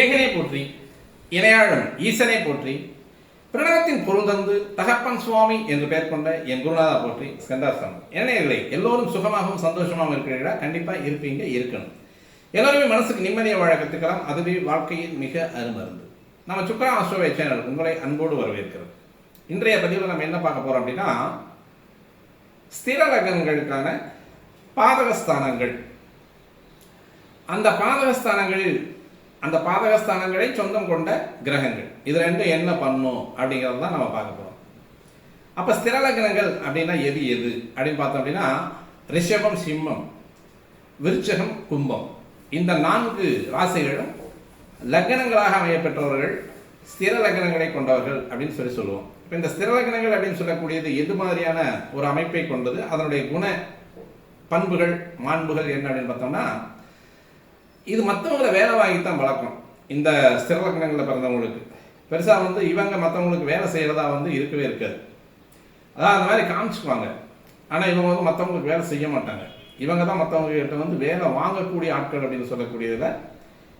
ஏகனே போற்றி, இணையாழம் ஈசனை போற்றி, பிரணவத்தின் பொருள் தந்து தகப்பன் சுவாமி என்று பெயர் கொண்ட என் குருநாதா போற்றி, ஸ்கந்தாஸ்தானம். இணையர்களை எல்லோரும் சுகமாகவும் சந்தோஷமாகவும் இருக்கிறீர்களா? கண்டிப்பாக இருப்பீங்க, இருக்கணும். எல்லோருமே மனசுக்கு நிம்மதியை வாழ கற்றுக்கலாம். அதுவே வாழ்க்கையின் மிக அருமருந்து. நம்ம சுக்ரா ஆஸ்ட்ரோவே சேனல் உங்களை அன்போடு வரவேற்கிறது. இன்றைய பதிவில் நம்ம என்ன பார்க்க போறோம் அப்படின்னா, ஸ்திர லக்னங்களுக்கான பாதகஸ்தானங்கள். அந்த பாதகஸ்தானங்களை சொந்தம் கொண்ட கிரகங்கள் இது ரெண்டும் என்ன பண்ணும் அப்படிங்கிறது தான் நம்ம பார்க்க போறோம். அப்ப ஸ்திர லக்னங்கள் அப்படின்னா எது எது அப்படின்னு பார்த்தோம் அப்படின்னா, ரிஷபம், சிம்மம், விருச்சகம், கும்பம், இந்த 4 ராசிகளும் லக்னங்களாக அமையப்பெற்றவர்கள் ஸ்திர லக்னங்களை கொண்டவர்கள் அப்படின்னு சொல்லுவோம். இப்போ இந்த ஸ்திர லக்னங்கள் அப்படின்னு சொல்லக்கூடியது எது மாதிரியான ஒரு அமைப்பை கொண்டது, அதனுடைய குண பண்புகள் மாண்புகள் என்ன அப்படின்னு பார்த்தோம்னா, இது மற்றவங்களை வேலை வாங்கித்தான் பழக்கம். இந்த ஸ்திர லக்னங்களில் பிறந்தவங்களுக்கு பெருசாக இவங்க மற்றவங்களுக்கு வேலை செய்கிறதா இருக்கவே இருக்காது. அதான் அந்த மாதிரி காமிச்சுக்குவாங்க. ஆனால் இவங்க மற்றவங்களுக்கு வேலை செய்ய மாட்டாங்க. இவங்க தான் மற்றவங்க கிட்ட வேலை வாங்கக்கூடிய ஆட்கள் அப்படின்னு சொல்லக்கூடியதில்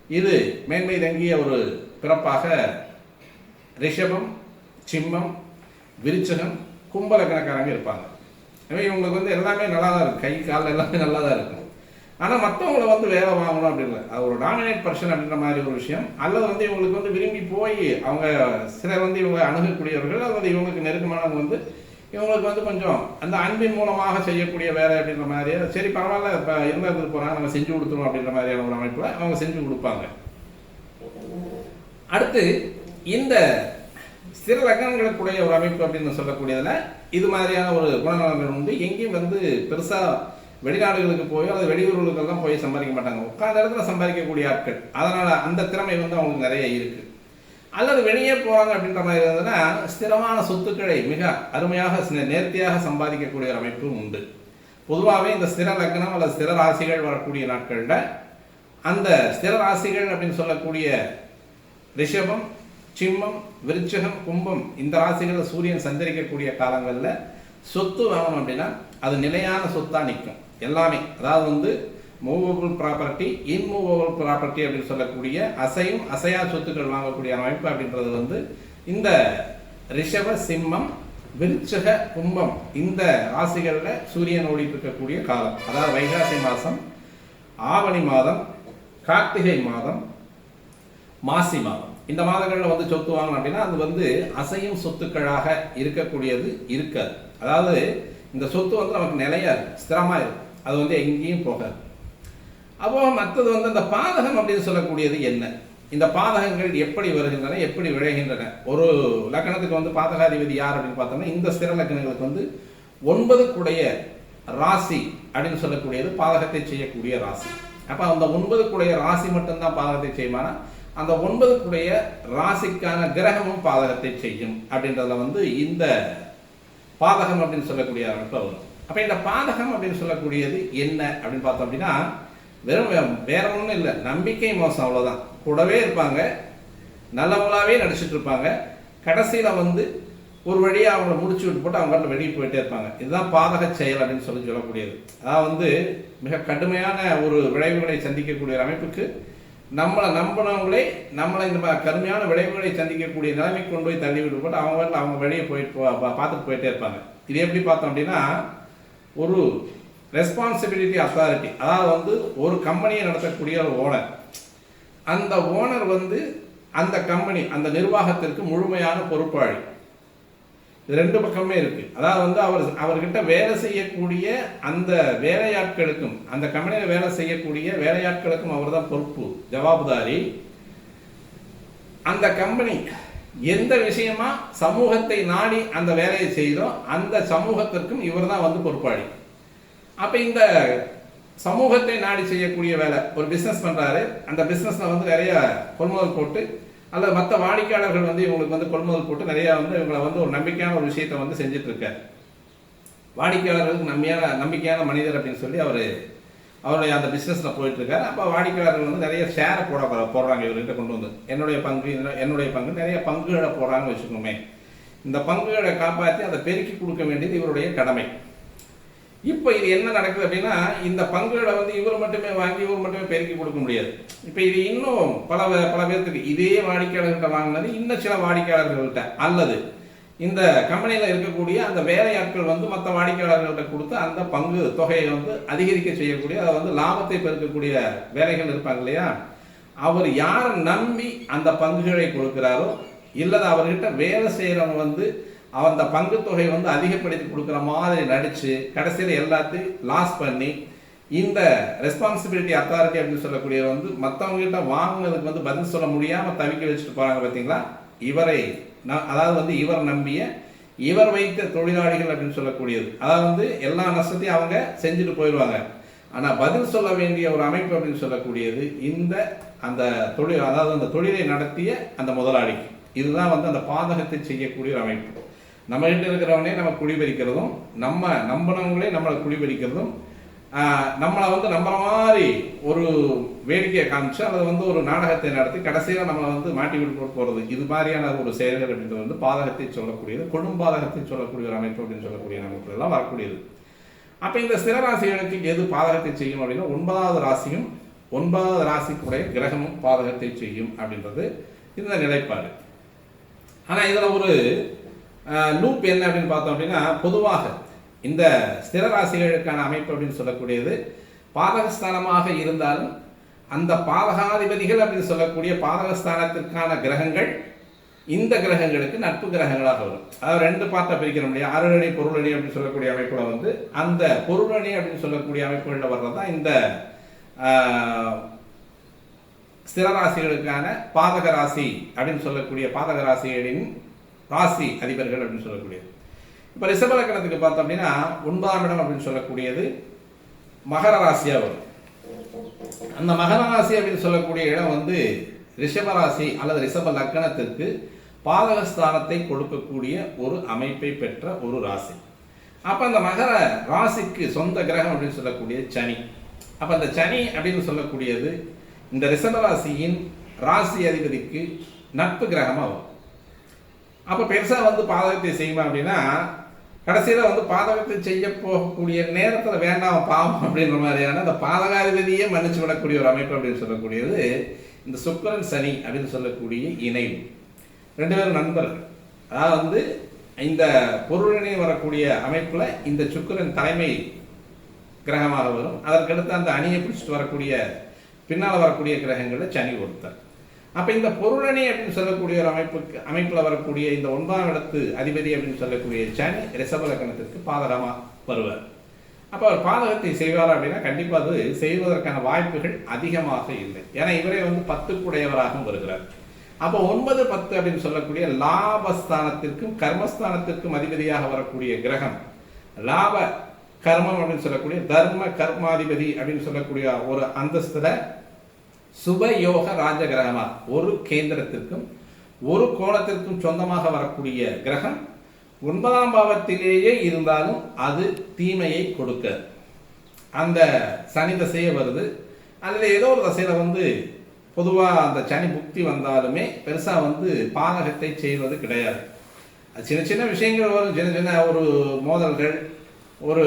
இது மேன்மை தங்கிய ஒரு பிறப்பாக ரிஷபம், சிம்மம், விருச்சகம், கும்ப லக்னக்காரங்க இருப்பாங்க. இவங்களுக்கு எல்லாமே நல்லா தான் இருக்கும், கை கால் எல்லாமே நல்லா தான் இருக்கும். ஆனால் மற்றவங்களை வேலை வாங்கணும் அப்படின்னு அது ஒரு டாமினேட் பர்சன் அப்படின்ற மாதிரி ஒரு விஷயம். அல்லது இவங்களுக்கு விரும்பி போய் அவங்க சிலர் இவங்க அணுகக்கூடியவர்கள் அல்லது இவங்களுக்கு நெருக்கமானவங்க இவங்களுக்கு கொஞ்சம் அந்த அன்பின் மூலமாக செய்யக்கூடிய வேலை அப்படின்ற மாதிரி, சரி பரவாயில்ல இப்போ இருந்தது போகிறாங்க நம்ம செஞ்சு கொடுத்துருவோம் அப்படின்ற மாதிரியான ஒரு அமைப்பில் அவங்க செஞ்சு கொடுப்பாங்க. அடுத்து இந்த ஸ்திர லக்னங்களுக்குடைய ஒரு அமைப்பு அப்படின்னு சொல்லக்கூடியதில் இது மாதிரியான ஒரு குணநலங்கள் உண்டு. எங்கேயும் பெருசாக வெளிநாடுகளுக்கு போய் அல்லது வெளியூர்களுக்கெல்லாம் போய் சம்பாதிக்க மாட்டாங்க. உட்கார்ந்த இடத்துல சம்பாதிக்கக்கூடிய ஆட்கள். அதனால அந்த திறமை அவங்களுக்கு நிறைய இருக்கு. அல்லது வெளியே போறாங்க அப்படின்ற மாதிரி இருந்ததுன்னா ஸ்திரமான சொத்துக்களை மிக அருமையாக நேர்த்தியாக சம்பாதிக்கக்கூடிய ஒரு அமைப்பும் உண்டு. பொதுவாகவே இந்த ஸ்திர லக்னம் அல்லது ஸ்திர ராசிகள் வரக்கூடிய நாட்களில் அந்த ஸ்திர ராசிகள் அப்படின்னு சொல்லக்கூடிய ரிஷபம், சிம்மம், விருச்சகம், கும்பம், இந்த ராசிகளில் சூரியன் சஞ்சரிக்கக்கூடிய காலங்களில் சொத்து வாங்கணும் அப்படின்னா அது நிலையான சொத்தாக நிற்கும் எல்லாமே. அதாவது மூவபிள் ப்ராப்பர்ட்டி, இன்மூவபிள் ப்ராப்பர்ட்டி அப்படின்னு சொல்லக்கூடிய அசையும் அசையா சொத்துக்கள் வாங்கக்கூடிய அமைப்பு அப்படின்றது இந்த ரிஷப, சிம்மம், விருச்சக, கும்பம் இந்த ராசிகளில் சூரியன் ஓடிட்டு இருக்கக்கூடிய காலம். அதாவது வைகாசி மாதம், ஆவணி மாதம், கார்த்திகை மாதம், மாசி மாதம், இந்த மாதங்களில் சொத்து வாங்கணும் அப்படின்னா அது அசையும் சொத்துக்களாக இருக்கக்கூடியது இருக்காது. அதாவது இந்த சொத்து நமக்கு நிலையா இருக்கு, ஸ்திரமா இருக்கு, அது எங்கேயும் போகாது. அப்போ மற்றது இந்த பாதகம் அப்படின்னு சொல்லக்கூடியது என்ன, இந்த பாதகங்கள் எப்படி வருகின்றன, எப்படி விளைகின்றன. ஒரு லக்னத்துக்கு பாதகாதிபதி யார் அப்படின்னு பார்த்தோம்னா, இந்த ஸ்திர லக்னங்களுக்கு 9 ராசி அப்படின்னு சொல்லக்கூடியது பாதகத்தை செய்யக்கூடிய ராசி. அப்ப அந்த 9 ராசி மட்டும்தான் பாதகத்தை செய்யுமானா, அந்த 9 ராசிக்கான கிரகமும் பாதகத்தை செய்யும் அப்படின்றதுல இந்த பாதகம் அப்படின்னு சொல்லக்கூடிய அமைப்பு வரும். அப்ப இந்த பாதகம் அப்படின்னு சொல்லக்கூடியது என்ன அப்படின்னு பார்த்தோம் அப்படின்னா, வேற ஒன்றும் இல்லை, நம்பிக்கை மோசம், அவ்வளவுதான். கூடவே இருப்பாங்க, நல்லவங்களாவே நடிச்சுட்டு இருப்பாங்க, கடைசியில ஒரு வழியா அவங்களை முடிச்சு விட்டு போட்டு அவங்க வெளியே போயிட்டே இருப்பாங்க. இதுதான் பாதக செயல் அப்படின்னு சொல்லக்கூடியது. அதாவது மிக கடுமையான ஒரு விளைவுகளை சந்திக்கக்கூடிய அமைப்புக்கு நம்மளை நம்பினவங்களே நம்மளை இந்த கடுமையான விளைவுகளை சந்திக்கக்கூடிய நிலைமைக்கு கொண்டு போய் தள்ளி விட்டு போட்டு அவங்க வெளியே போயிட்டு பார்த்துட்டு போயிட்டே இருப்பாங்க. இது எப்படி பார்த்தோம் அப்படின்னா, ஒரு ரெஸ்பான்சிபிலிட்டி அத்தாரிட்டி, அதாவது ஒரு கம்பெனியை நடத்தக்கூடிய ஒரு ஓனர், அந்த ஓனர் அந்த கம்பெனி அந்த நிர்வாகத்திற்கு முழுமையான பொறுப்பாளி. இது 2 பக்கமே இருக்கு. அதாவது அவர்கிட்ட வேலை செய்யக்கூடிய அந்த வேலையாட்களுக்கும், அந்த கம்பெனியில வேலை செய்யக்கூடிய வேலையாட்களுக்கும் அவர் தான் பொறுப்பு, ஜவாபுதாரி. அந்த கம்பெனி எந்த விஷயமா சமூகத்தை நாடி அந்த வேலையை செய்தோ அந்த சமூகத்திற்கும் இவர் தான் பொறுப்பாளி. அப்ப இந்த சமூகத்தை நாடி செய்யக்கூடிய வேலை, ஒரு பிசினஸ் பண்றாரு, அந்த பிசினஸ்ல நிறைய கொள்முதல் போட்டு அல்லது மற்ற வாடிக்கையாளர்கள் இவங்களுக்கு கொள்முதல் போட்டு நிறைய இவங்களை ஒரு நம்பிக்கையான ஒரு விஷயத்தை செஞ்சுட்டு இருக்காரு. வாடிக்கையாளர்களுக்கு நம்பிக்கையான மனிதர் அப்படின்னு சொல்லி அவருடைய அந்த பிசினஸ்ல போயிட்டு இருக்காரு. அப்ப வாடிக்கையாளர்கள் நிறைய ஷேரை போடுறாங்க இவர்கிட்ட கொண்டு என்னுடைய பங்கு நிறைய பங்குகளை போடுறாங்கன்னு வச்சுக்கோமே. இந்த பங்குகளை காப்பாற்றி அதை பெருக்கி கொடுக்க வேண்டியது இவருடைய கடமை. இப்போ இது என்ன நடக்குது அப்படின்னா, இந்த பங்குகளை வந்து இவர் மட்டுமே வாங்கி இவர் மட்டுமே பெருக்கி கொடுக்க முடியாது. இப்போ இது இன்னும் பல பேர்த்துக்கு இதே வாடிக்கையாளர்கிட்ட வாங்கினது இன்னும் சில வாடிக்கையாளர்கள்ட்ட, அல்லது இந்த கம்பெனியில் இருக்கக்கூடிய அந்த வேலையாட்கள் வந்து மற்ற வாடிக்கையாளர்கள்ட்ட கொடுத்து அந்த பங்கு தொகையை வந்து அதிகரிக்க செய்யக்கூடிய, அதை வந்து லாபத்தை பெருக்கக்கூடிய வேலைகள் இருப்பாங்க இல்லையா, அவர் யாரை நம்பி அந்த பங்குகளை கொடுக்கிறாரோ, இல்லது அவர்கிட்ட வேலை செய்கிறவங்க வந்து அந்த பங்கு தொகை வந்து அதிகப்படுத்தி கொடுக்குற மாதிரி நடிச்சு கடைசியில் எல்லாத்தையும் லாஸ் பண்ணி இந்த ரெஸ்பான்சிபிலிட்டி அத்தாரிட்டி அப்படின்னு சொல்லக்கூடிய வந்து மற்றவங்ககிட்ட வாங்கினதுக்கு வந்து பதில் சொல்ல முடியாமல் தவிக்க வச்சுட்டு போகிறாங்க பார்த்தீங்களா. இவரை அதாவது வந்து இவர் நம்பிய இவர் வைத்த தொழிலாளிகள் அப்படின்னு சொல்லக்கூடியது, அதாவது வந்து எல்லா நஷ்டத்தையும் அவங்க செஞ்சுட்டு போயிடுவாங்க. ஆனால் பதில் சொல்ல வேண்டிய ஒரு அமைப்பு அப்படின்னு சொல்லக்கூடியது இந்த அந்த தொழில், அதாவது அந்த தொழிலை நடத்திய அந்த முதலாளி. இதுதான் வந்து அந்த பாதகத்தை செய்யக்கூடிய ஒரு அமைப்பு. நம்ம கிட்ட இருக்கிறவனே நம்ம குடிபெறிக்கிறதும், நம்ம நம்பினவங்களே நம்மளை குடிபெறிக்கிறதும், நம்மளை வந்து நம்புற மாதிரி ஒரு வேடிக்கையை காமிச்சு அதை வந்து ஒரு நாடகத்தை நடத்தி கடைசியில் நம்மளை வந்து மாட்டி விட்டு போகிறது, இது மாதிரியான ஒரு செயல்கள் அப்படின்றது வந்து பாதகத்தை சொல்லக்கூடியது, கொடும் பாதகத்தை சொல்லக்கூடிய ஒரு அமைப்பு அப்படின்னு சொல்லக்கூடிய அமைப்பு எல்லாம் வரக்கூடியது. அப்போ இந்த ஸ்திர ராசிகளுக்கு எது பாதகத்தை செய்யும் அப்படின்னா, 9வது ராசியும் 9வது ராசிக்குடைய கிரகமும் பாதகத்தை செய்யும் அப்படின்றது இந்த நிலைப்பாடு. ஆனால் இதில் ஒரு லூப் என்ன அப்படின்னு பார்த்தோம் அப்படின்னா, பொதுவாக இந்த ஸ்திர ராசிகளுக்கான அமைப்பு அப்படின்னு சொல்லக்கூடியது பாதகஸ்தானமாக இருந்தாலும் அந்த பாதகாதிபதிகள் அப்படின்னு சொல்லக்கூடிய பாதகஸ்தானத்திற்கான கிரகங்கள் இந்த கிரகங்களுக்கு நட்பு கிரகங்களாக வரும். அதாவது 2 பார்ட்டை பிரிக்கிற முடியாது. அருளணி பொருளணி அப்படின்னு சொல்லக்கூடிய அமைப்புல வந்து அந்த பொருளணி அப்படின்னு சொல்லக்கூடிய அமைப்புகளில் வர்றதுதான் இந்த ஸ்திர ராசிகளுக்கான பாதக ராசி அப்படின்னு சொல்லக்கூடிய பாதக ராசிகளின் ராசி அதிபர்கள் அப்படின்னு சொல்லக்கூடியது. இப்போ ரிஷப லக்னத்துக்கு பார்த்தோம் அப்படின்னா 9ஆம் இடம் அப்படின்னு சொல்லக்கூடியது மகர ராசியாக வரும். அந்த மகர ராசி அப்படின்னு சொல்லக்கூடிய இடம் வந்து ரிஷப ராசி அல்லது ரிஷப லக்னத்திற்கு பாதகஸ்தானத்தை கொடுக்கக்கூடிய ஒரு அமைப்பை பெற்ற ஒரு ராசி. அப்போ அந்த மகர ராசிக்கு சொந்த கிரகம் அப்படின்னு சொல்லக்கூடிய சனி. அப்போ அந்த சனி அப்படின்னு சொல்லக்கூடியது இந்த ரிஷப ராசியின் ராசி அதிபதிக்கு நட்பு கிரகமாக வரும். அப்போ பெருசாக வந்து பாதகத்தை செய்யுமா அப்படின்னா, கடைசியில் வந்து பாதகத்தை செய்ய போகக்கூடிய நேரத்தில் வேண்டாம் பாவம் அப்படின்ற மாதிரியான அந்த பாதகாதிபதியே மன்னிச்சு விடக்கூடிய ஒரு அமைப்பு அப்படின்னு சொல்லக்கூடியது இந்த சுக்கிரன் சனி அப்படின்னு சொல்லக்கூடிய இணைவு. 2 பேரும் நண்பர்கள். அதாவது வந்து இந்த பொருளினை வரக்கூடிய அமைப்பில் இந்த சுக்கிரன் தலைமை கிரகமாக வரும். அதற்கடுத்து அந்த அணியை பிடிச்சிட்டு வரக்கூடிய பின்னால் வரக்கூடிய கிரகங்களில் சனி ஒருத்தர். அப்போ இந்த பொருளணி அப்படின்னு சொல்லக்கூடிய ஒரு அமைப்பில் வரக்கூடிய இந்த 9ஆம் இடத்து அதிபதி அப்படின்னு சொல்லக்கூடிய சனி ரிஷப லக்னத்திற்கு பாதகமாக வருவார். அப்போ அவர் பாதகத்தை செய்வார் அப்படின்னா கண்டிப்பாக அது செய்வதற்கான வாய்ப்புகள் அதிகமாக இல்லை. ஏன்னா இவரே வந்து 10க்குடையவராகவும் வருகிறார். அப்போ 9, 10 அப்படின்னு சொல்லக்கூடிய லாபஸ்தானத்திற்கும் கர்மஸ்தானத்திற்கும் அதிபதியாக வரக்கூடிய கிரகம், லாப கர்மம் அப்படின்னு சொல்லக்கூடிய தர்ம கர்மாதிபதி அப்படின்னு சொல்லக்கூடிய ஒரு அந்தஸ்துல சுபயோக ராஜகிரகமா ஒரு கேந்திரத்திற்கும் ஒரு கோணத்திற்கும் சொந்தமாக வரக்கூடிய கிரகம் 9ஆம் பாவத்திலேயே இருந்தாலும் அது தீமையை கொடுக்க. அந்த சனி தசையே வருது, அதில் ஏதோ ஒரு தசையில வந்து பொதுவாக அந்த சனி புக்தி வந்தாலுமே பெருசா வந்து பாதகத்தை செய்வது கிடையாது. சின்ன சின்ன விஷயங்கள் வரும், சின்ன சின்ன ஒரு மோதல்கள், ஒரு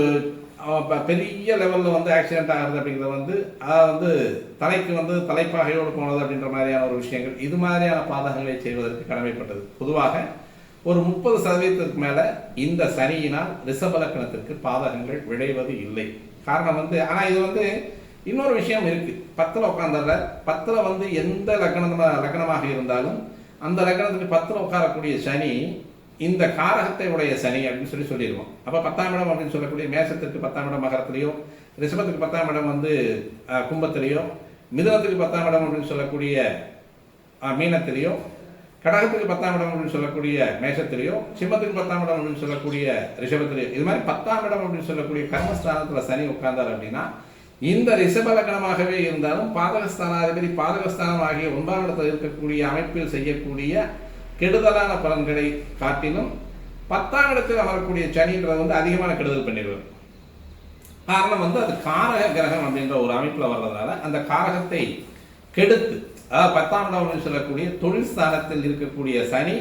பெரிய லெவலில் வந்து ஆக்சிடென்ட் ஆகிறது அப்படிங்கிறது வந்து அதாவது வந்து தலைக்கு வந்து தலைப்பாகையோடு போனது அப்படின்ற மாதிரியான ஒரு விஷயங்கள், இது மாதிரியான பாதகங்களை செய்வதற்கு கடமைப்பட்டது. பொதுவாக ஒரு 30% மேலே இந்த சனியினால் ரிஷப லக்னத்திற்கு பாதகங்கள் விளைவது இல்லை. காரணம் வந்து ஆனால் இது வந்து இன்னொரு விஷயம் இருக்கு. 10ல் உட்காந்துடுற 10ல் வந்து எந்த லக்னமாக இருந்தாலும் அந்த லக்னத்துக்கு 10ல் உட்காரக்கூடிய சனி இந்த காரகத்தை உடைய சனி அப்படின்னு சொல்லிடுவோம். அப்போ 10ஆம் இடம் அப்படின்னு சொல்லக்கூடிய மேசத்திற்கு 10ஆம் இடம் மகரத்திலேயோ, ரிஷபத்துக்கு 10ஆம் இடம் வந்து கும்பத்திலேயோ, மிதுனத்துக்கு 10ஆம் இடம் அப்படின்னு சொல்லக்கூடிய மீனத்திலேயோ, கடகத்துக்கு 10ஆம் இடம் அப்படின்னு சொல்லக்கூடிய மேஷத்திலேயோ, சிம்மத்துக்கு 10ஆம் இடம் அப்படின்னு சொல்லக்கூடிய ரிஷபத்திலேயோ, இது மாதிரி 10ஆம் இடம் அப்படின்னு சொல்லக்கூடிய கர்மஸ்தானத்தில் சனி உட்கார்ந்தார் அப்படின்னா இந்த ரிஷப லக்னமாகவே இருந்தாலும் பாதகஸ்தானாதிபதி பாதகஸ்தானம் ஆகிய 9ஆம் இடத்தில் இருக்கக்கூடிய அமைப்பில் செய்யக்கூடிய கெடுதலான பலன்களை காட்டிலும் 10ஆம் இடத்தில் அமரக்கூடிய சனின்றது வந்து அதிகமான கெடுதல் பண்ணிடுவார். காரணம் வந்து அது காரக கிரகம் அப்படின்ற ஒரு அமைப்பில் வர்றதுனால அந்த காரகத்தை கெடுத்து, அதாவது 10ஆம் இடம் சொல்லக்கூடிய தொழில் ஸ்தானத்தில் இருக்கக்கூடிய சனி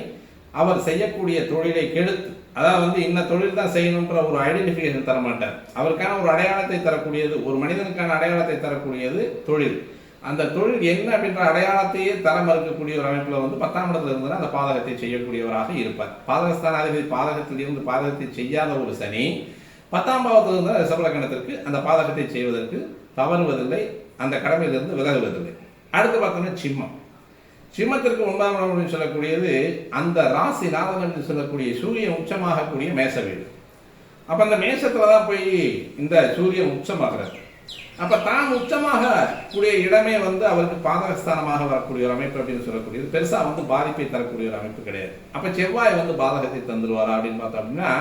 அவர் செய்யக்கூடிய தொழிலை கெடுத்து, அதாவது வந்து இன்ன தொழில் தான் செய்யணுன்ற ஒரு ஐடென்டிஃபிகேஷன் தர மாட்டார். அவருக்கான ஒரு அடையாளத்தை தரக்கூடியது, ஒரு மனிதனுக்கான அடையாளத்தை தரக்கூடியது தொழில். அந்த தொழில் என்ன அப்படின்ற அடையாளத்தையே தர மறுக்கக்கூடிய ஒரு அமைப்புல வந்து 10ஆம் இடத்துல இருந்தால் அந்த பாதகத்தை செய்யக்கூடியவராக இருப்பார். பாதகஸ்தானாதிபதி பாதகத்தில் இருந்து பாதகத்தை செய்யாத ஒரு சனி 10ஆம் பாவத்தில் இருந்தால் ரிஷபலக்கணத்திற்கு அந்த பாதகத்தை செய்வதற்கு தவறுவதில்லை, அந்த கடமையிலிருந்து விலகுவதில்லை. அடுத்து பார்த்தோம்னா சிம்மம். சிம்மத்திற்கு 9ஆம் இடம் அப்படின்னு சொல்லக்கூடியது அந்த ராசி நாதன் என்று சொல்லக்கூடிய சூரியன் உச்சமாகக்கூடிய மேச வீடு. அப்ப அந்த மேசத்துல தான் போய் இந்த சூரியன் உச்சமாகிறது. அப்ப தான் உச்சமாக கூடிய இடமே வந்து அவருக்கு பாதகஸ்தானமாக வரக்கூடிய ஒரு அமைப்பு அப்படின்னு சொல்லக்கூடியது பெருசா வந்து பாதிப்பை தரக்கூடிய ஒரு அமைப்பு கிடையாது. அப்ப செவ்வாய் வந்து பாதகத்தை தந்துருவாரா அப்படின்னு பார்த்தோம் அப்படின்னா,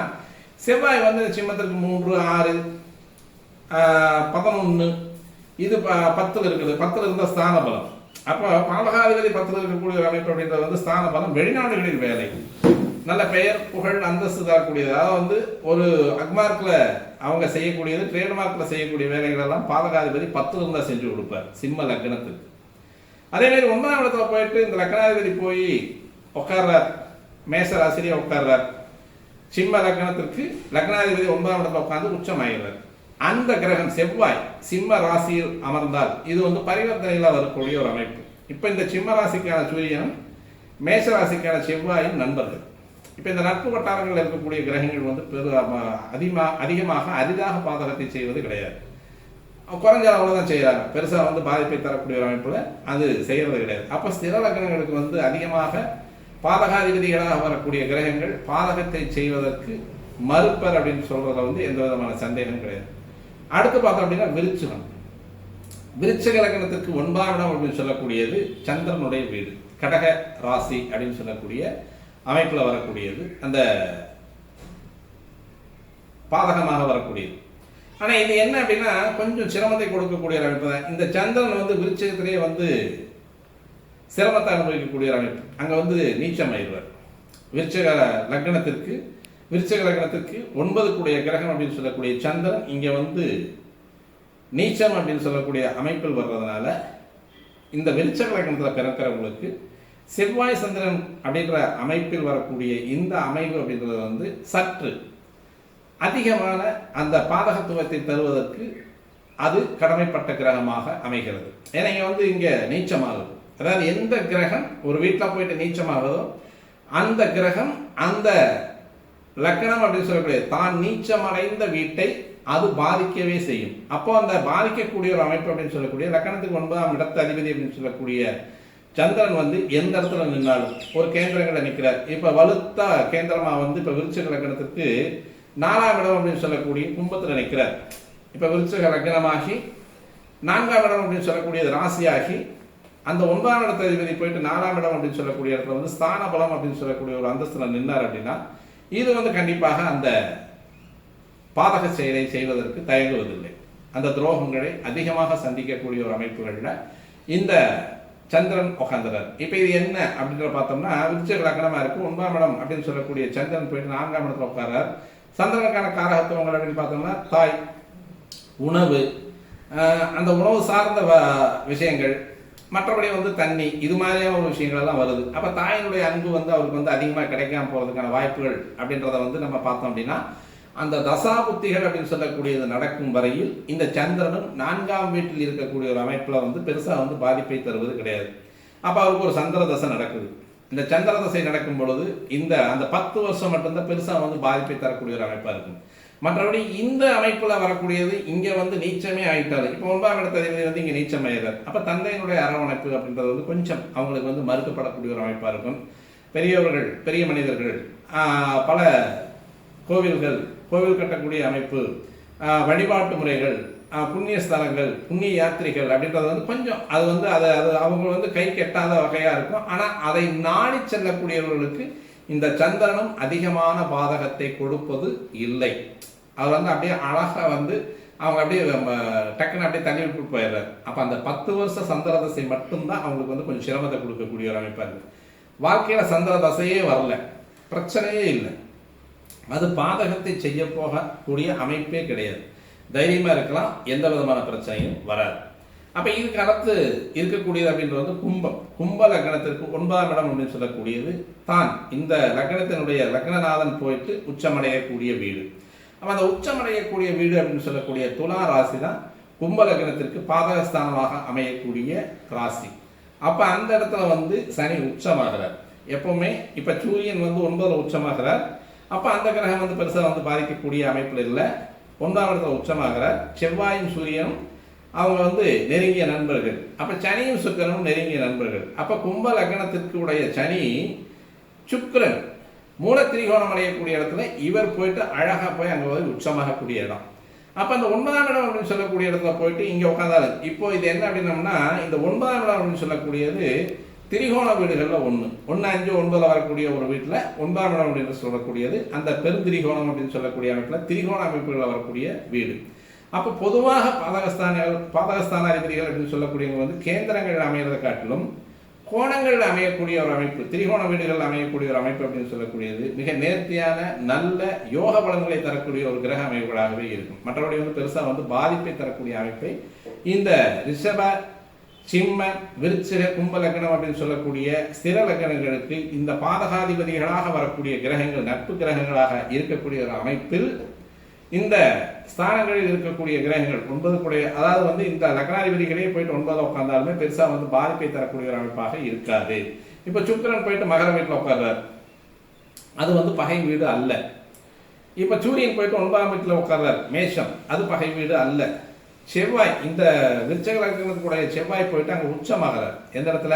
செவ்வாய் வந்து சிம்மத்திற்கு 3, 6, 11 இது 10 இருக்குது. 10 இருந்த ஸ்தான பலம். அப்ப பாதகாதிபதி 10 இருக்கக்கூடிய ஒரு அமைப்பு அப்படின்றது வந்து ஸ்தான பலம். வெளிநாடுகளில் வேலை, நல்ல பெயர் புகழ் அந்தஸ்து தரக்கூடியது. அதாவது வந்து ஒரு அக்மார்க்ல அவங்க செய்யக்கூடியது, ட்ரேட்மார்க்ல செய்யக்கூடிய வேலைகள் எல்லாம் பாதகாதிபதி 10 இருந்தா செஞ்சு கொடுப்பார் சிம்ம லக்னத்துக்கு. அதே மாதிரி 9ஆம் இடத்துல போயிட்டு இந்த லக்னாதிபதி போய் உட்கார்றார், மேச ராசிரியா உட்கார்றார். சிம்ம லக்னத்திற்கு லக்னாதிபதி 9ஆம் இடத்துல உட்கார்ந்து உச்சமாகிறார். அந்த கிரகம் செவ்வாய் சிம்ம ராசியில் அமர்ந்தால் இது வந்து பரிவர்த்தனையில வரக்கூடிய ஒரு அமைப்பு. இப்ப இந்த சிம்ம ராசிக்கான சூரியனும் மேச ராசிக்கான செவ்வாயும் நண்பர்கள். இப்ப இந்த நட்பு வட்டாரங்கள் இருக்கக்கூடிய கிரகங்கள் வந்து அதிகமாக அரிதாக பாதகத்தை செய்வது கிடையாது. குறைஞ்ச அளவுல தான் செய்யறாங்க, பெருசா வந்து பாதிப்பை தரக்கூடிய ஒரு அமைப்புல அது செய்யறது கிடையாது. அப்ப ஸ்திர லக்னங்களுக்கு வந்து அதிகமாக பாதகாதிபதிகளாக வரக்கூடிய கிரகங்கள் பாதகத்தை செய்வதற்கு மறுப்பர் அப்படின்னு சொல்றதுல வந்து எந்த விதமான சந்தேகம் கிடையாது. அடுத்து பார்த்தோம் அப்படின்னா விருச்சிகம். விருச்சிக லக்னத்திற்கு 9ஆம் இடம் அப்படின்னு சொல்லக்கூடியது சந்திரனுடைய வீடு, கடக ராசி அப்படின்னு சொல்லக்கூடிய அமைப்புல வரக்கூடியது, அந்த பாதகமாக வரக்கூடியது. ஆனா இது என்ன அப்படின்னா கொஞ்சம் சிரமத்தை கொடுக்கக்கூடிய அமைப்பு தான். இந்த சந்திரன் வந்து விருச்சிகத்திலேயே வந்து சிரமத்தை அனுபவிக்கக்கூடிய அமைப்பு. அங்க வந்து நீச்சம் ஆயிடுவார். விருச்சிக லக்னத்திற்கு 9 கூடிய கிரகம் அப்படின்னு சொல்லக்கூடிய சந்திரன் இங்க வந்து நீச்சம் அப்படின்னு சொல்லக்கூடிய அமைப்பில் வர்றதுனால இந்த விருச்சிக லக்னத்தில் பிறக்கிறவங்களுக்கு செவ்வாய் சந்திரன் அப்படின்ற அமைப்பில் வரக்கூடிய இந்த அமைப்பு அப்படின்றது வந்து சற்று அதிகமான அந்த பாதகத்துவத்தை தருவதற்கு அது கடமைப்பட்ட கிரகமாக அமைகிறது. ஏன்னா இங்க வந்து இங்க நீச்சமாகுது. அதாவது எந்த கிரகம் ஒரு வீட்டில் போயிட்டு நீச்சமாகுதோ அந்த கிரகம் அந்த லக்னம் அப்படின்னு சொல்லக்கூடிய தான் நீச்சமடைந்த வீட்டை அது பாதிக்கவே செய்யும். அப்போ அந்த பாதிக்கக்கூடிய ஒரு அமைப்பு அப்படின்னு சொல்லக்கூடிய லக்னத்துக்கு 9ஆம் இடத்து அதிபதி அப்படின்னு சொல்லக்கூடிய சந்திரன் வந்து எந்த இடத்துல நின்றாலும் ஒரு கேந்திரங்களை நிற்கிறார். இப்ப வலுத்த கேந்திரமா வந்து இப்ப விருச்சிக லக்னத்துக்கு 4ஆம் இடம் அப்படின்னு சொல்லக்கூடிய கும்பத்துல நிற்கிறார். இப்ப விருச்சிக லக்னமாகி 4ஆம் இடம் அப்படின்னு சொல்லக்கூடிய ராசியாகி அந்த 9ஆம் இடத்த அதிபதி போயிட்டு 4ஆம் இடம் அப்படின்னு சொல்லக்கூடிய இடத்துல வந்து ஸ்தான பலம் அப்படின்னு சொல்லக்கூடிய ஒரு அந்தஸ்துல நின்றார் அப்படின்னா இது வந்து கண்டிப்பாக அந்த பாதக செயலை செய்வதற்கு தயங்குவதில்லை. அந்த துரோகங்களை அதிகமாக சந்திக்கக்கூடிய ஒரு அமைப்புகள்ல இந்த சந்திரன் உட்காந்துறார். இப்ப இது என்ன அப்படின்ற பார்த்தோம்னா விருச்சிக லக்னமா இருக்கு, 9ஆம் இடம் அப்படின்னு சொல்லக்கூடிய சந்திரன் போயிட்டு 4ஆம் இடத்துல உட்காரார். சந்திரனுக்கான காரகத்துவங்கள் அப்படின்னு பார்த்தோம்னா தாய், உணவு, அந்த உணவு சார்ந்த விஷயங்கள், மற்றபடி வந்து தண்ணி, இது மாதிரியான ஒரு விஷயங்கள் எல்லாம் வருது. அப்ப தாயினுடைய அன்பு வந்து அவருக்கு வந்து அதிகமாக கிடைக்காம போறதுக்கான வாய்ப்புகள் அப்படின்றத வந்து நம்ம பார்த்தோம் அப்படின்னா அந்த தசா புத்திகள் அப்படின்னு சொல்லக்கூடியது நடக்கும் வரையில் இந்த சந்திரனும் 4ஆம் வீட்டில் இருக்கக்கூடிய ஒரு அமைப்புல வந்து பெருசா வந்து பாதிப்பை தருவது கிடையாது. அப்ப அவருக்கு ஒரு சந்திர தசை நடக்குது. இந்த சந்திர தசை நடக்கும் பொழுது இந்த அந்த 10 வருஷம் மட்டும்தான் பெருசா வந்து பாதிப்பை தரக்கூடிய ஒரு அமைப்பா இருக்கும். மற்றபடி இந்த அமைப்புல வரக்கூடியது இங்க வந்து நீச்சமே ஆயிட்டாரு. இப்போ 9ஆம் இடத்த அதிபதி வந்து இங்க நீச்சம் ஆயிடுறாரு. அப்ப தந்தையினுடைய அரவணைப்பு அப்படின்றது வந்து கொஞ்சம் அவங்களுக்கு வந்து மறுக்கப்படக்கூடிய ஒரு அமைப்பா இருக்கும். பெரியவர்கள், பெரிய மனிதர்கள், பல கோவில் கட்டக்கூடிய அமைப்பு, வழிபாட்டு முறைகள், புண்ணிய ஸ்தலங்கள், புண்ணிய யாத்திரைகள் அப்படின்றது வந்து கொஞ்சம் அது வந்து அது அவங்க வந்து கை கெட்டாத வகையா இருக்கும். ஆனா அதை நாடி செல்லக்கூடியவர்களுக்கு இந்த சந்திரனும் அதிகமான பாதகத்தை கொடுப்பது இல்லை. அவர் வந்து அப்படியே அழகா வந்து அவங்க அப்படியே டக்குன்னு அப்படியே தள்ளி விட்டு போயிடுறாரு. அப்ப அந்த 10 வருஷ சந்திர தசை மட்டும்தான் அவங்களுக்கு வந்து கொஞ்சம் சிரமத்தை கொடுக்கக்கூடிய ஒரு அமைப்பா இருக்கு. வாழ்க்கையில சந்திர தசையே வரல, பிரச்சனையே இல்லை, அது பாதகத்தை செய்ய போகக்கூடிய அமைப்பே கிடையாது. தைரியமா இருக்கலாம், எந்த விதமான பிரச்சனையும் வராது. அப்ப இதுக்கு அடுத்து இருக்கக்கூடியது அப்படின்றது வந்து கும்பம். கும்ப லக்னத்திற்கு 9ஆம் இடம் அப்படின்னு சொல்லக்கூடியது தான் இந்த லக்னத்தினுடைய லக்னநாதன் போயிட்டு உச்சமடையக்கூடிய வீடு. அப்ப அந்த உச்சமடையக்கூடிய வீடு அப்படின்னு சொல்லக்கூடிய துலா ராசி தான் கும்ப லக்னத்திற்கு பாதகஸ்தானமாக அமையக்கூடிய ராசி. அப்ப அந்த இடத்துல வந்து சனி உச்சமாகிறார். எப்பவுமே இப்ப சூரியன் வந்து 9ல் உச்சமாகிறார். அப்ப அந்த கிரகம் வந்து பெருசா வந்து பாதிக்கக்கூடிய அமைப்புல இல்லை. 9ஆம் இடத்துல உச்சமாகிறார். செவ்வாயும் சூரியனும் அவங்க வந்து நெருங்கிய நண்பர்கள். அப்ப சனியும் சுக்கிரனும் நெருங்கிய நண்பர்கள். அப்ப கும்ப லக்னத்திற்கு உடைய சனி சுக்கிரன் மூல திரிகோணம் அடையக்கூடிய இடத்துல இவர் போயிட்டு அழகா போய் அங்க போய் உச்சமாகக்கூடிய இடம். அப்ப அந்த 9ஆம் இடம் அப்படின்னு சொல்லக்கூடிய இடத்துல போயிட்டு இங்க உட்காந்தாரு. இப்போ இது என்ன அப்படின்னம்னா, இந்த 9ஆம் இடம் அப்படின்னு சொல்லக்கூடியது திரிகோண வீடுகள்ல 1 5 9 வரக்கூடிய ஒரு வீட்டுல 9ஆம் இடம் அப்படின்னு சொல்லக்கூடியது அந்த பெருந்திரிகோணம் அப்படின்னு சொல்லக்கூடிய அமைப்புல திரிகோண அமைப்புகளில் வரக்கூடிய வீடு. அப்போ பொதுவாக பாதகஸ்தானாதிபதிகள் அப்படின்னு சொல்லக்கூடியவங்க வந்து கேந்திரங்கள் அமைகிறத காட்டிலும் கோணங்கள் அமையக்கூடிய ஒரு அமைப்பு, திரிகோண வீடுகள் அமையக்கூடிய ஒரு அமைப்பு அப்படின்னு சொல்லக்கூடியது மிக நேர்த்தியான நல்ல யோக பலன்களை தரக்கூடிய ஒரு கிரக அமைப்புகளாகவே இருக்கும். மற்றபடி வந்து பெருசா வந்து பாதிப்பை தரக்கூடிய அமைப்பை இந்த ரிஷப சிம்ம விருச்சிக கும்ப லக்னம் அப்படின்னு சொல்லக்கூடிய ஸ்திர லக்னங்களுக்கு இந்த பாதகாதிபதிகளாக வரக்கூடிய கிரகங்கள் நட்பு கிரகங்களாக இருக்கக்கூடிய ஒரு அமைப்பில் இந்த ஸ்தானங்களில் இருக்கக்கூடிய கிரகங்கள் 9 கூடிய, அதாவது வந்து இந்த லக்னாதிபதிகளே போயிட்டு 9 உட்கார்ந்தாலுமே பெருசா வந்து பாதிப்பை தரக்கூடிய ஒரு அமைப்பாக இருக்காது. இப்ப சுக்கிரன் போயிட்டு மகர வீட்டில் உட்கார்றாரு, அது வந்து பகை வீடு அல்ல. இப்ப சூரியன் போயிட்டு 9ஆம் வீட்டில் உட்கார்றாரு, மேஷம், அது பகை வீடு அல்ல. செவ்வாய் இந்த விருச்சிக லக்னத்துக்குடைய செவ்வாய் போயிட்டு அங்க உச்சமாகிறார். எந்த இடத்துல?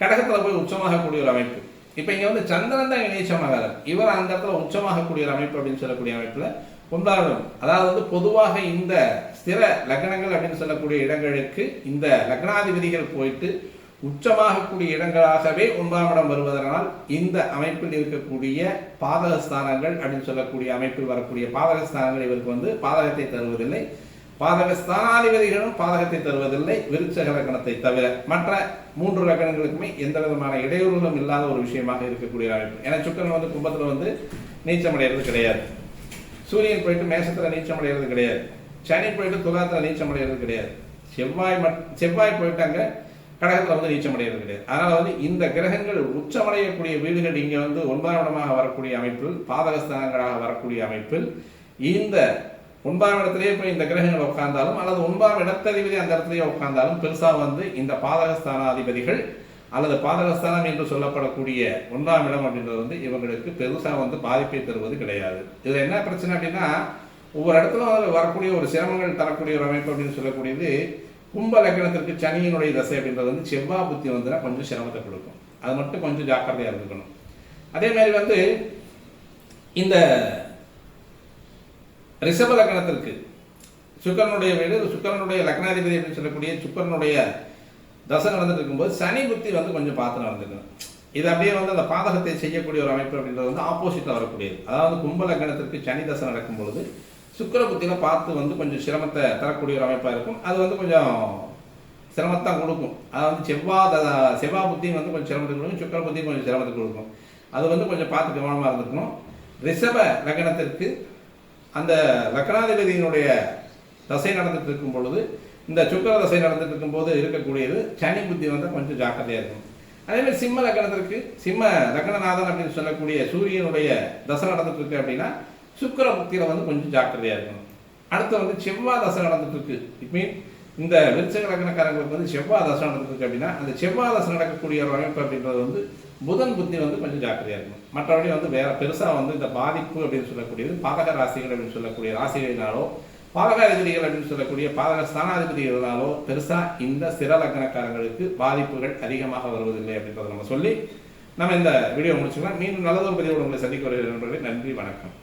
கடகத்துல போய் உச்சமாகக்கூடிய ஒரு அமைப்பு. இப்ப இங்க வந்து சந்திரன் தான் நீச்சமாகிறார், இவர் அந்த இடத்துல உச்சமாகக்கூடிய ஒரு அமைப்பு அப்படின்னு சொல்லக்கூடிய அமைப்புல 9ஆம் இடம். அதாவது வந்து பொதுவாக இந்த ஸ்திர லக்னங்கள் அப்படின்னு சொல்லக்கூடிய இடங்களுக்கு இந்த லக்னாதிபதிகள் போயிட்டு உச்சமாகக்கூடிய இடங்களாகவே 9ஆம் இடம் வருவதனால் இந்த அமைப்பில் இருக்கக்கூடிய பாதகஸ்தானங்கள் அப்படின்னு சொல்லக்கூடிய அமைப்பில் வரக்கூடிய பாதகஸ்தானங்கள் இவருக்கு வந்து பாதகத்தை தருவதில்லை. பாதகஸ்தானாதிபதிகளும் பாதகத்தை தருவதில்லை, விருச்சிக லக்னத்தை தவிர. மற்ற 3 லக்னங்களுக்குமே எந்த விதமான இடையூறுகளும் இல்லாத ஒரு விஷயமாக இருக்கக்கூடிய அமைப்பு. ஏன்னா சுக்கிரன் வந்து கும்பத்துல வந்து நீச்சமடைகிறது கிடையாது, சூரியன் போயிட்டு மேஷத்துல நீச்சம் அடைகிறது கிடையாது, சனி போயிட்டு துலாத்துல நீச்சம் அடைகிறது கிடையாது, செவ்வாய் போயிட்டு அங்க கடகத்துல வந்து நீச்சம் அடைகிறது கிடையாது. அதனால வந்து இந்த கிரகங்கள் உச்சமடையக்கூடிய வீடுகள் இங்க வந்து 9ஆம் இடமாக வரக்கூடிய அமைப்பில் பாதகஸ்தானங்களாக வரக்கூடிய அமைப்பில் இந்த 9ஆம் இடத்திலேயே போய் இந்த கிரகங்கள் உட்கார்ந்தாலும் அல்லது 9ஆம் இடத்ததிபதி அந்த இடத்துலயே உட்கார்ந்தாலும் பெருசா வந்து இந்த பாதகஸ்தானாதிபதிகள் அல்லது பாதகஸ்தானம் என்று சொல்லப்படக்கூடிய 9ஆம் இடம் அப்படின்றது வந்து இவங்களுக்கு பெருசா வந்து பாதிப்பை தருவது கிடையாது. இதுல என்ன பிரச்சனை அப்படின்னா, ஒவ்வொரு இடத்துல வரக்கூடிய ஒரு சிரமங்கள் தரக்கூடிய ஒரு அமைப்பு அப்படின்னு சொல்லக்கூடியது கும்ப லக்னத்திற்கு சனியினுடைய தசை அப்படின்றது வந்து செவ்வாய் புத்தி வந்துன்னா கொஞ்சம் சிரமத்தை கொடுக்கும். அது மட்டும் கொஞ்சம் ஜாக்கிரதையா இருந்துக்கணும். அதே மாதிரி வந்து இந்த ரிஷப லக்னத்திற்கு சுக்கிரனுடைய வீடு, சுக்கிரனுடைய லக்னாதிபதி அப்படின்னு சொல்லக்கூடிய சுக்கிரனுடைய தசை நடந்துட்டு இருக்கும்போது சனி புத்தி வந்து கொஞ்சம் பார்த்து நடந்துக்கணும். இது அப்படியே வந்து அந்த பாதகத்தை செய்யக்கூடிய ஒரு அமைப்பு அப்படின்றது வந்து ஆப்போசிட்ல வரக்கூடியது. அதாவது கும்ப லக்னத்திற்கு சனி தசை நடக்கும் பொழுது சுக்கிர புத்தியில பார்த்து வந்து கொஞ்சம் சிரமத்தை தரக்கூடிய ஒரு அமைப்பா இருக்கும். அது வந்து கொஞ்சம் சிரமத்தான் கொடுக்கும். அதாவது செவ்வாய் புத்தியும் வந்து கொஞ்சம் சிரமத்தை கொடுக்கும், சுக்கிர புத்தியும் கொஞ்சம் சிரமத்தை கொடுக்கும். அது வந்து கொஞ்சம் பார்த்து கவனமா இருந்துக்கணும். ரிஷப லக்னத்திற்கு அந்த லக்னாதிபதியினுடைய தசை நடந்துட்டு இருக்கும் பொழுது, இந்த சுக்கிர தசை நடந்துட்டு இருக்கும் போது இருக்கக்கூடியது சனி புத்தி வந்து கொஞ்சம் ஜாக்கிரதையா இருக்கும். அதே மாதிரி சிம்ம லக்னத்திற்கு சிம்ம லக்னநாதன் அப்படின்னு சொல்லக்கூடிய சூரியனுடைய தசை நடந்துட்டு இருக்கு அப்படின்னா சுக்கிர புத்தியில வந்து கொஞ்சம் ஜாக்கிரதையா இருக்கணும். அடுத்து வந்து செவ்வாய் தசை நடந்துட்டு இருக்கு, இட் மீன் இந்த விருச்சிக லக்னக்காரங்களுக்கு வந்து செவ்வாய் தசை நடந்துட்டு இருக்கு அப்படின்னா அந்த செவ்வாய் தசை நடக்கக்கூடிய ஒரு அமைப்பு அப்படின்றது வந்து புதன் புத்தி வந்து கொஞ்சம் ஜாக்கிரதையா இருக்கணும். மற்றபடி வந்து வேற பெருசா வந்து இந்த பாதிப்பு அப்படின்னு சொல்லக்கூடியது பாதக ராசிகள் அப்படின்னு சொல்லக்கூடிய ராசிகளினாலோ பாதகாதிபதிகள் அப்படின்னு சொல்லக்கூடிய பாதக ஸ்தானாதிபதிகளாலோ பெருசா இந்த ஸ்திர லக்னக்காரங்களுக்கு பாதிப்புகள் அதிகமாக வருவதில்லை அப்படின்றத நம்ம சொல்லி நம்ம இந்த வீடியோ முடிச்சுக்கலாம். மீண்டும் நல்லதொரு பதிவோடு உங்களை சந்திக்க வருகிறேன். நன்றி, வணக்கம்.